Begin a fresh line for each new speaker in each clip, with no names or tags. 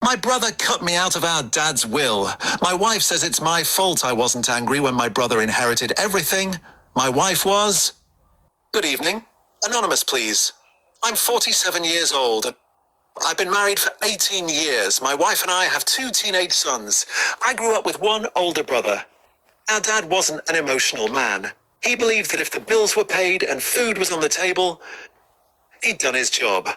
My brother cut me out of our dad's will. My wife says it's my fault I wasn't angry when my brother inherited everything. My wife was... Good evening. Anonymous, please. I'm 47 years old. I've been married for 18 years. My wife and I have 2 teenage sons. I grew up with one older brother. Our dad wasn't an emotional man. He believed that if the bills were paid and food was on the table, he'd done his job.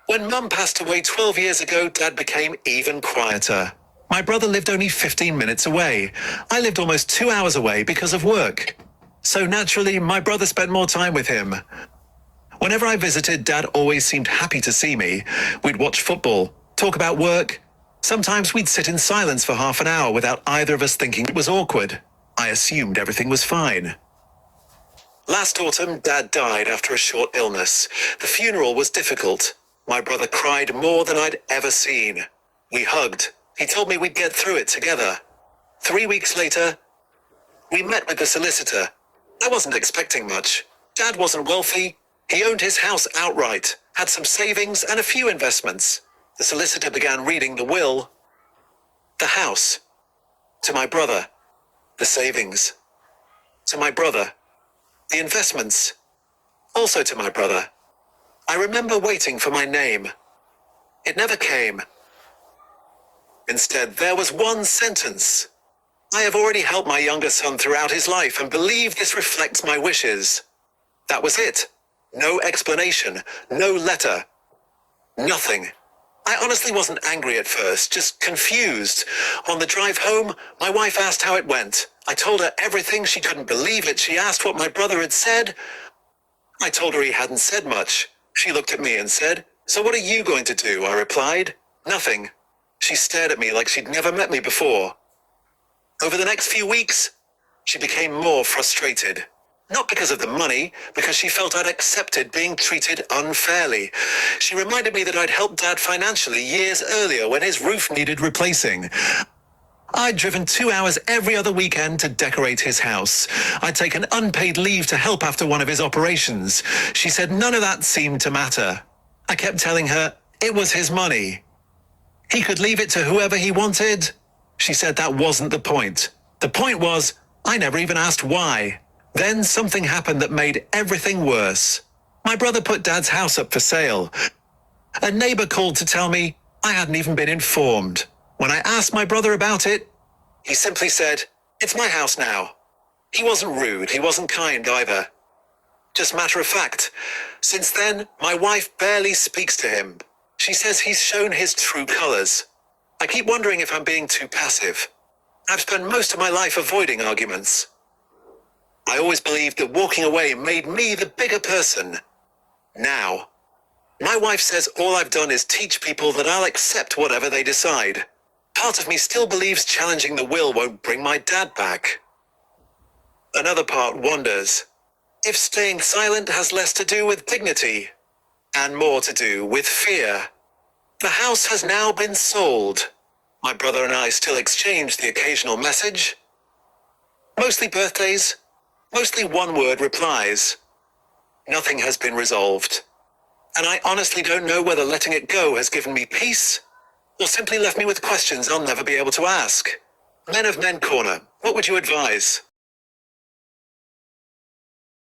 When Mum passed away 12 years ago, Dad became even quieter. My brother lived only 15 minutes away. I lived almost 2 hours away because of work. So naturally, my brother spent more time with him. Whenever I visited, Dad always seemed happy to see me. We'd watch football, talk about work. Sometimes we'd sit in silence for half an hour without either of us thinking it was awkward. I assumed everything was fine. Last autumn, Dad died after a short illness. The funeral was difficult. My brother cried more than I'd ever seen. We hugged. He told me we'd get through it together. 3 weeks later, we met with the solicitor. I wasn't expecting much. Dad wasn't wealthy. He owned his house outright, had some savings and a few investments. The solicitor began reading the will. The house. To my brother. The savings. To my brother. The investments. Also to my brother. I remember waiting for my name. It never came. Instead, there was one sentence. I have already helped my younger son throughout his life and believe this reflects my wishes. That was it. No explanation. No letter. Nothing. I honestly wasn't angry at first, just confused. On the drive home, my wife asked how it went. I told her everything. She couldn't believe it. She asked what my brother had said. I told her he hadn't said much. She looked at me and said, "So what are you going to do?" I replied, "Nothing." She stared at me like she'd never met me before. Over the next few weeks, she became more frustrated. Not because of the money, because she felt I'd accepted being treated unfairly. She reminded me that I'd helped Dad financially years earlier when his roof needed replacing. I'd driven 2 hours every other weekend to decorate his house. I'd taken unpaid leave to help after one of his operations. She said none of that seemed to matter. I kept telling her it was his money. He could leave it to whoever he wanted. She said that wasn't the point. The point was, I never even asked why. Then something happened that made everything worse. My brother put Dad's house up for sale. A neighbor called to tell me I hadn't even been informed. When I asked my brother about it, he simply said, "It's my house now." He wasn't rude, he wasn't kind either. Just matter of fact. Since then, my wife barely speaks to him. She says he's shown his true colors. I keep wondering if I'm being too passive. I've spent most of my life avoiding arguments. I always believed that walking away made me the bigger person. Now, my wife says all I've done is teach people that I'll accept whatever they decide. Part of me still believes challenging the will won't bring my dad back. Another part wonders if staying silent has less to do with dignity and more to do with fear. The house has now been sold. My brother and I still exchange the occasional message. Mostly birthdays, mostly one-word replies. Nothing has been resolved. And I honestly don't know whether letting it go has given me peace or simply left me with questions I'll never be able to ask. Men of Men Corner, what would you advise?